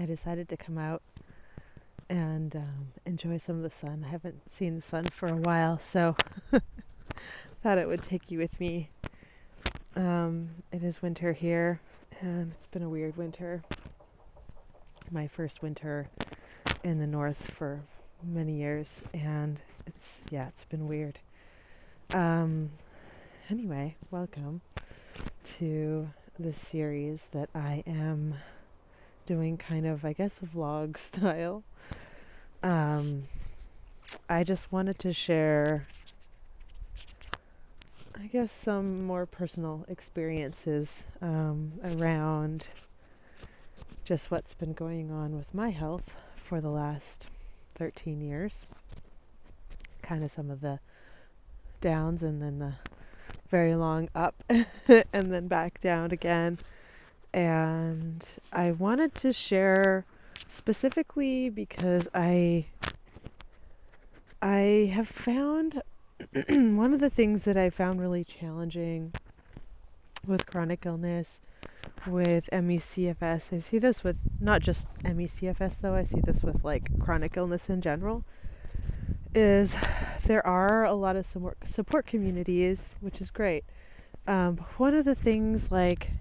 I decided to come out and enjoy some of the sun. I haven't seen the sun for a while, so thought it would take you with me. It is winter here, and it's been a weird winter. My first winter in the north for many years, and it's been weird. Anyway, welcome to this series that I am doing kind of, I guess, a vlog style. I just wanted to share, I guess, some more personal experiences around just what's been going on with my health for the last 13 years. Kind of some of the downs and then the very long up and then back down again. And I wanted to share specifically because I have found one of the things that I found really challenging with chronic illness, with ME/CFS. I see this with not just ME/CFS though, I see this with like chronic illness in general, is there are a lot of support communities, which is great. But one of the things, like,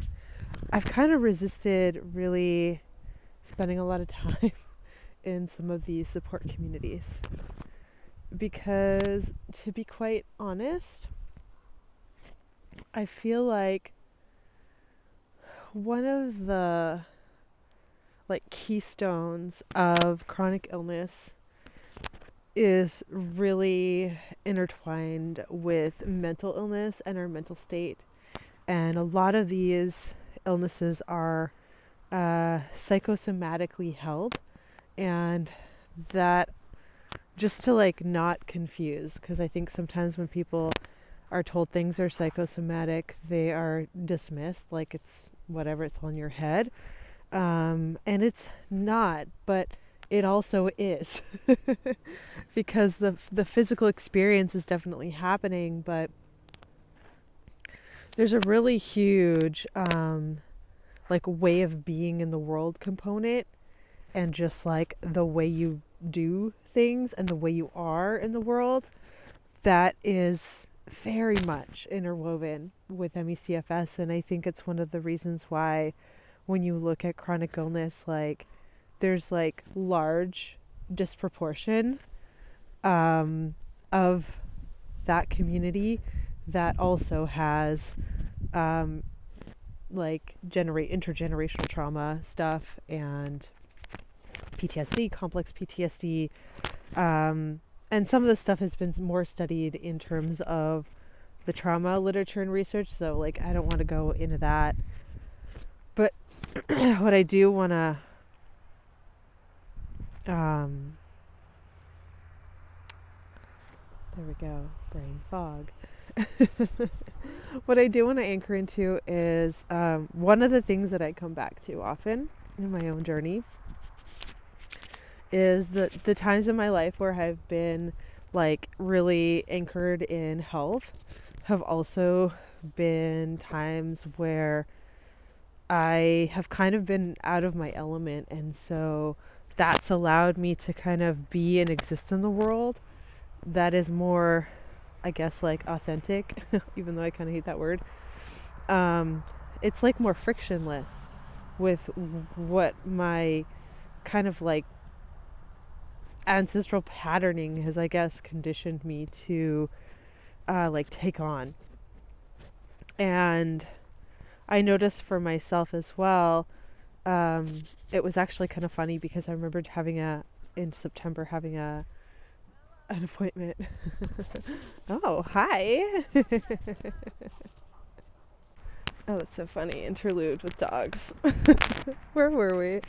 I've kind of resisted really spending a lot of time in some of these support communities because, to be quite honest, I feel like one of the keystones of chronic illness is really intertwined with mental illness and our mental state. And a lot of these illnesses are psychosomatically held, and that, just to not confuse, because I think sometimes when people are told things are psychosomatic, they are dismissed like it's whatever, it's on your head, and it's not, but it also is because the physical experience is definitely happening, but there's a really huge way of being in the world component, and just the way you do things and the way you are in the world that is very much interwoven with ME/CFS. And I think it's one of the reasons why when you look at chronic illness, there's large disproportion of that community that also has intergenerational trauma stuff and PTSD, complex PTSD, and some of this stuff has been more studied in terms of the trauma literature and research, so I don't want to go into that, but what I do want to there we go, brain fog. What I do want to anchor into is one of the things that I come back to often in my own journey is the times in my life where I've been really anchored in health have also been times where I have kind of been out of my element, and so that's allowed me to kind of be and exist in the world that is more, I guess, authentic, even though I kind of hate that word. It's more frictionless with what my kind of ancestral patterning has, I guess, conditioned me to take on. And I noticed for myself as well, it was actually kind of funny because I remembered in September having an appointment. Oh, hi. Oh, that's so funny. Interlude with dogs. Where were we?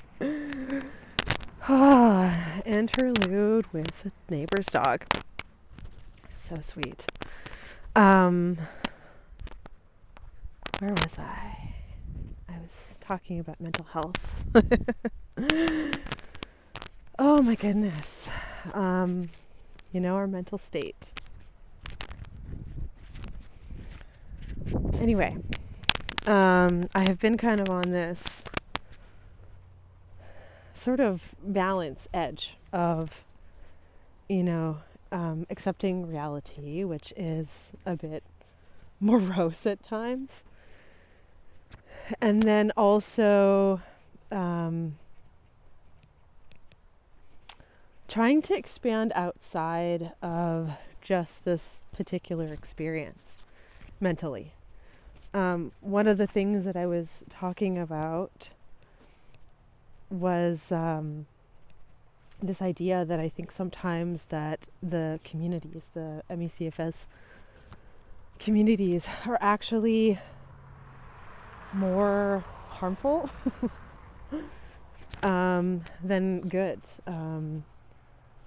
Interlude with the neighbor's dog. So sweet. Where was I? I was talking about mental health. Oh my goodness. Our mental state. Anyway, I have been kind of on this sort of balance edge of, you know, accepting reality, which is a bit morose at times. And then also trying to expand outside of just this particular experience mentally. One of the things that I was talking about was this idea that I think sometimes that the communities, the MECFS communities, are actually more harmful than good.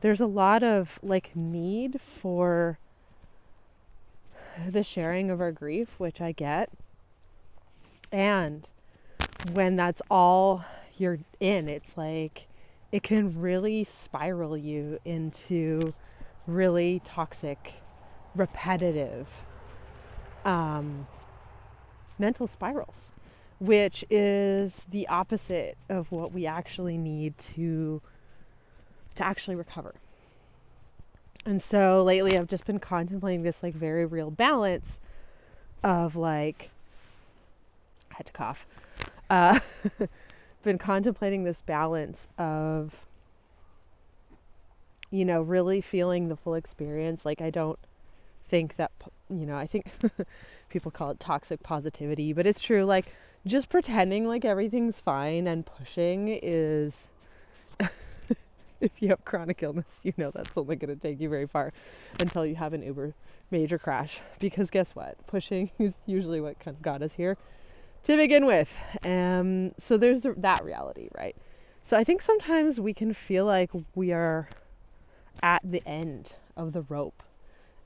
There's a lot of like need for the sharing of our grief, which I get. And when that's all you're in, it's like it can really spiral you into really toxic, repetitive mental spirals, which is the opposite of what we actually need to actually recover. And so lately I've just been contemplating this like very real balance of like, I had to cough, been contemplating this balance of, you know, really feeling the full experience. Like I don't think that, you know, I think people call it toxic positivity, but it's true. Like just pretending like everything's fine and pushing is if you have chronic illness, you know that's only going to take you very far until you have an uber major crash. Because guess what? Pushing is usually what kind of got us here to begin with. So there's that reality, right? So I think sometimes we can feel like we are at the end of the rope.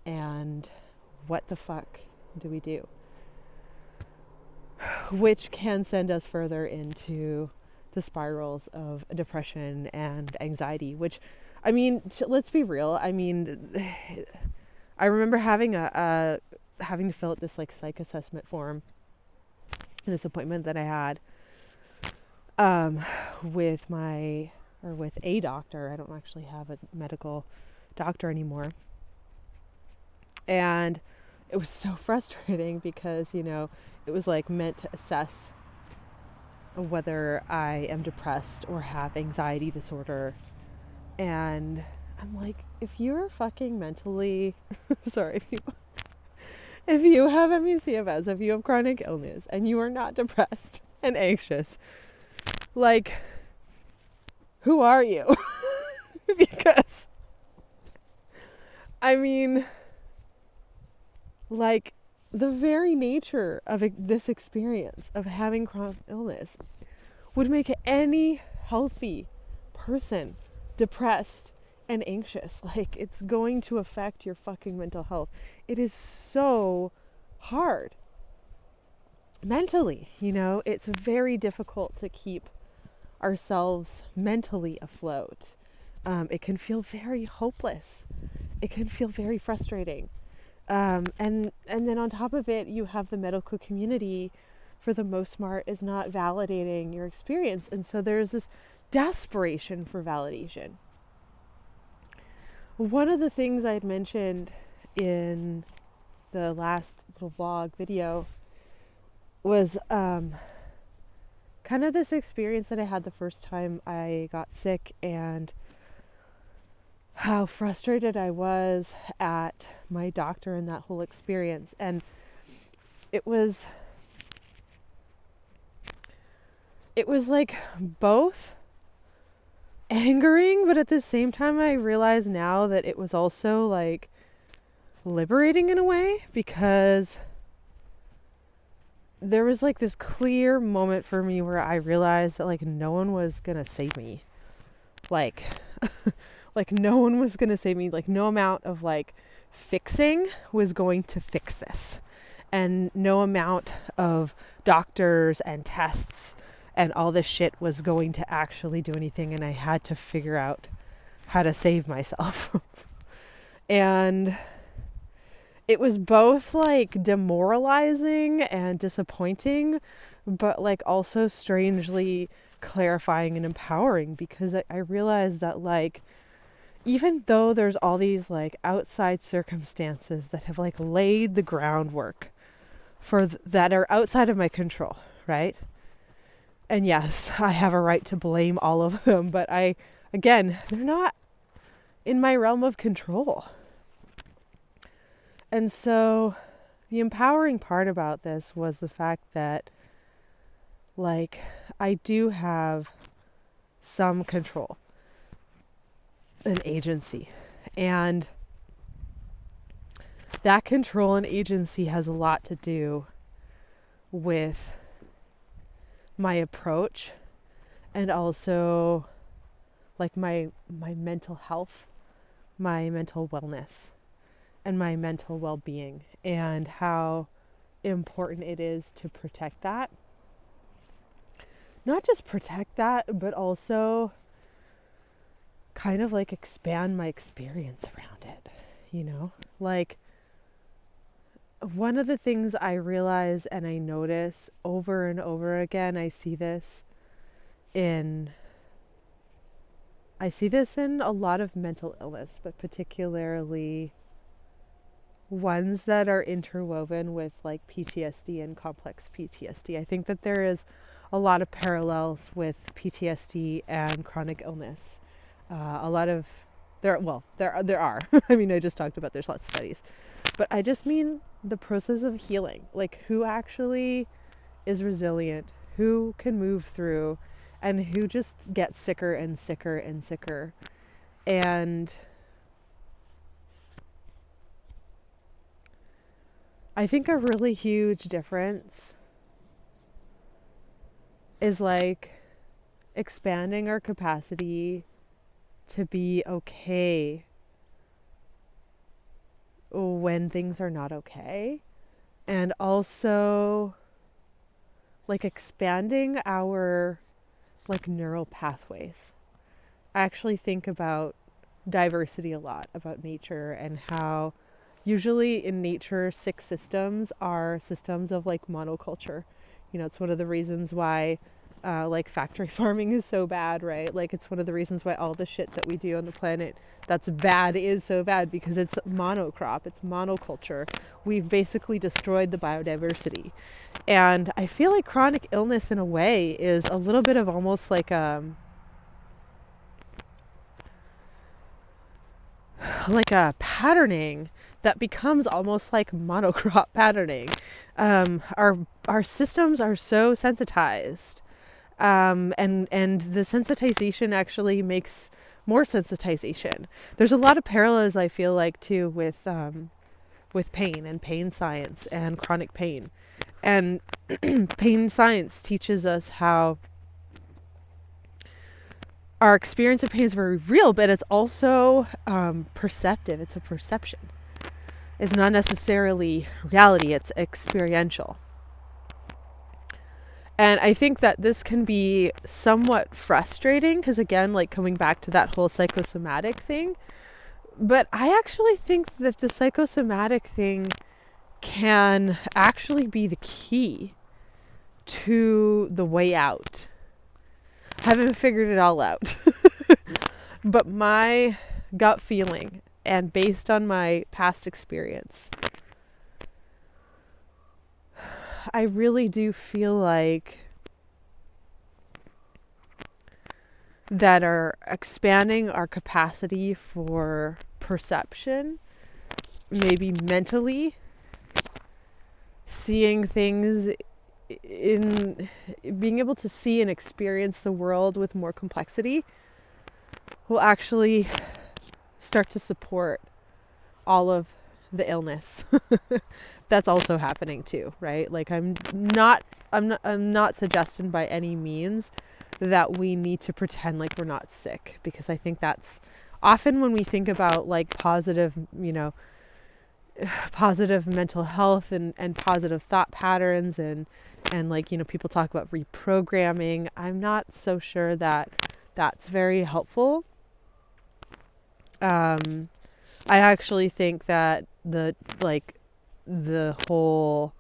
And what the fuck do we do? Which can send us further into the spirals of depression and anxiety, which, I mean, let's be real. I mean, I remember having having to fill out this like psych assessment form in this appointment that I had with a doctor. I don't actually have a medical doctor anymore. And it was so frustrating because, you know, it was like meant to assess whether I am depressed or have anxiety disorder. And I'm like, if you're fucking mentally, sorry, if you have MECFS, if you have chronic illness and you are not depressed and anxious, like, who are you? Because, I mean, like, the very nature of this experience of having chronic illness would make any healthy person depressed and anxious. Like, it's going to affect your fucking mental health. It is so hard mentally, you know. It's very difficult to keep ourselves mentally afloat. It can feel very hopeless. It can feel very frustrating. And then on top of it, you have the medical community, for the most part, is not validating your experience. And so there's this desperation for validation. One of the things I had mentioned in the last little vlog video was kind of this experience that I had the first time I got sick, and how frustrated I was at my doctor and that whole experience. And it was like both angering, but at the same time I realize now that it was also like liberating in a way, because there was like this clear moment for me where I realized that like no one was gonna save me. Like like no one was gonna save me. Like no amount of like fixing was going to fix this, and no amount of doctors and tests and all this shit was going to actually do anything. And I had to figure out how to save myself. And it was both like demoralizing and disappointing, but like also strangely clarifying and empowering, because I realized that, like, even though there's all these like outside circumstances that have like laid the groundwork for that are outside of my control, right? And yes, I have a right to blame all of them, but again, they're not in my realm of control. And so the empowering part about this was the fact that, like, I do have some control, an agency, and that control and agency has a lot to do with my approach, and also like my mental health, my mental wellness, and my mental well-being, and how important it is to protect that. Not just protect that, but also kind of like expand my experience around it, you know? Like, one of the things I realize and I notice over and over again, I see this in a lot of mental illness, but particularly ones that are interwoven with like PTSD and complex PTSD. I think that there is a lot of parallels with PTSD and chronic illness. There are. I mean, I just talked about there's lots of studies, but I just mean the process of healing, like who actually is resilient, who can move through, and who just gets sicker and sicker and sicker. And I think a really huge difference is like expanding our capacity to be okay when things are not okay, and also like expanding our like neural pathways. I actually think about diversity a lot, about nature, and how usually in nature sick systems are systems of like monoculture. You know, it's one of the reasons why like factory farming is so bad, right? Like, it's one of the reasons why all the shit that we do on the planet that's bad is so bad, because it's monocrop, it's monoculture. We've basically destroyed the biodiversity. And I feel like chronic illness in a way is a little bit of almost like a patterning that becomes almost like monocrop patterning. Our systems are so sensitized, and the sensitization actually makes more sensitization. There's a lot of parallels, I feel like, too, with pain and pain science and chronic pain. And pain science teaches us how our experience of pain is very real, but it's also perceptive. It's a perception. It's not necessarily reality. It's experiential. And I think that this can be somewhat frustrating because, again, like coming back to that whole psychosomatic thing. But I actually think that the psychosomatic thing can actually be the key to the way out. I haven't figured it all out. But my gut feeling, and based on my past experience, I really do feel like that are expanding our capacity for perception, maybe mentally, seeing things in being able to see and experience the world with more complexity, will actually start to support all of the illness that's also happening too, right? Like, I'm not suggesting by any means that we need to pretend like we're not sick, because I think that's often when we think about like positive mental health and positive thought patterns and like, people talk about reprogramming. I'm not so sure that that's very helpful. I actually think that the whole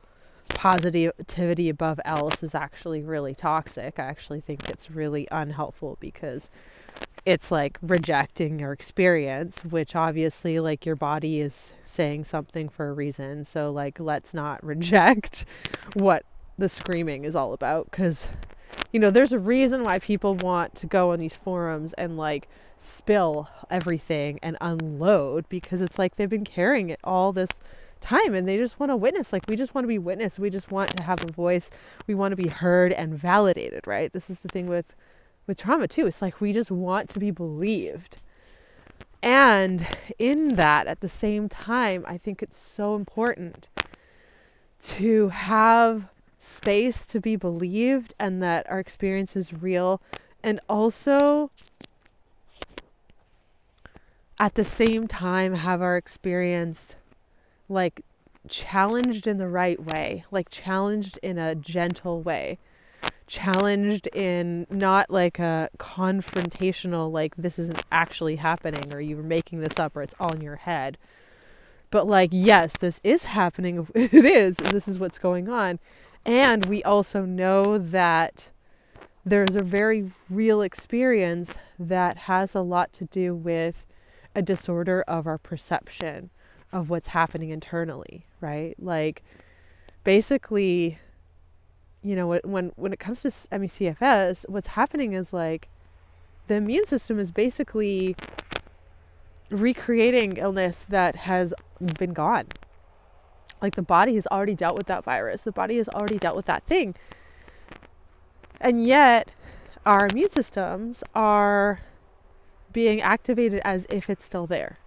positivity above else is actually really toxic. I actually think it's really unhelpful because it's like rejecting your experience, which obviously like your body is saying something for a reason. So like, let's not reject what the screaming is all about, because there's a reason why people want to go on these forums and like spill everything and unload, because it's like they've been carrying it all this time and they just want to witness. Like, we just want to be witnessed. We just want to have a voice. We want to be heard and validated, right? This is the thing with trauma too. It's like we just want to be believed. And in that, at the same time, I think it's so important to have space to be believed and that our experience is real, and also at the same time have our experience like challenged in the right way, like challenged in a gentle way, challenged in not like a confrontational, like this isn't actually happening or you're making this up or it's all in your head, but like, yes, this is happening. It is. This is what's going on. And we also know that there's a very real experience that has a lot to do with a disorder of our perception of what's happening internally, right? Like, basically, when it comes to CFS, what's happening is like the immune system is basically recreating illness that has been gone. Like, the body has already dealt with that virus. The body has already dealt with that thing. And yet our immune systems are being activated as if it's still there.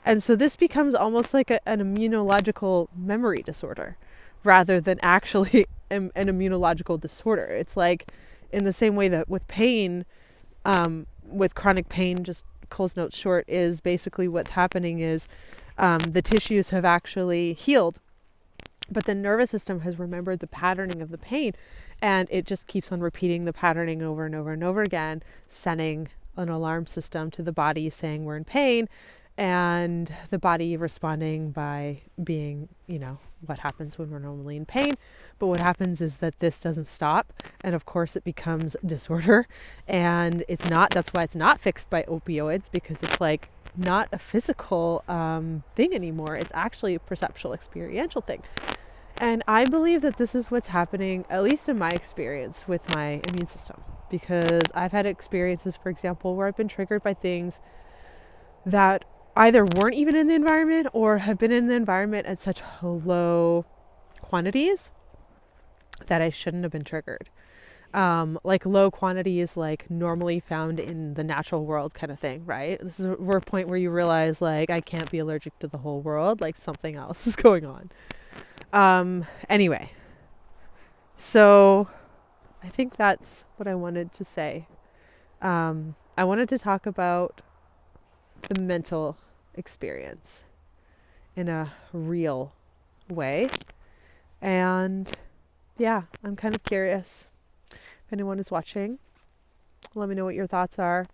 And so this becomes almost like an immunological memory disorder rather than actually an immunological disorder. It's like in the same way that with pain, with chronic pain, just Cole's notes short, is basically what's happening is the tissues have actually healed, but the nervous system has remembered the patterning of the pain, and it just keeps on repeating the patterning over and over and over again, sending an alarm system to the body saying we're in pain, and the body responding by being, what happens when we're normally in pain. But what happens is that this doesn't stop, and of course it becomes disorder, and that's why it's not fixed by opioids, because it's like not a physical thing anymore. It's actually a perceptual, experiential thing. And I believe that this is what's happening, at least in my experience, with my immune system, because I've had experiences, for example, where I've been triggered by things that either weren't even in the environment or have been in the environment at such low quantities that I shouldn't have been triggered. Like low quantities, like normally found in the natural world kind of thing, right? This is a point where you realize, like, I can't be allergic to the whole world, like something else is going on. Anyway, so I think that's what I wanted to say. I wanted to talk about the mental experience in a real way. And yeah, I'm kind of curious if anyone is watching. Let me know what your thoughts are.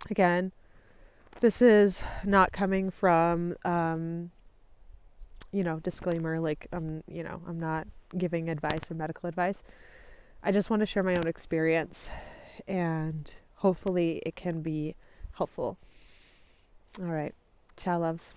Again, this is not coming from, disclaimer, like, I'm not giving advice or medical advice. I just want to share my own experience, and hopefully it can be helpful. All right. Ciao, loves.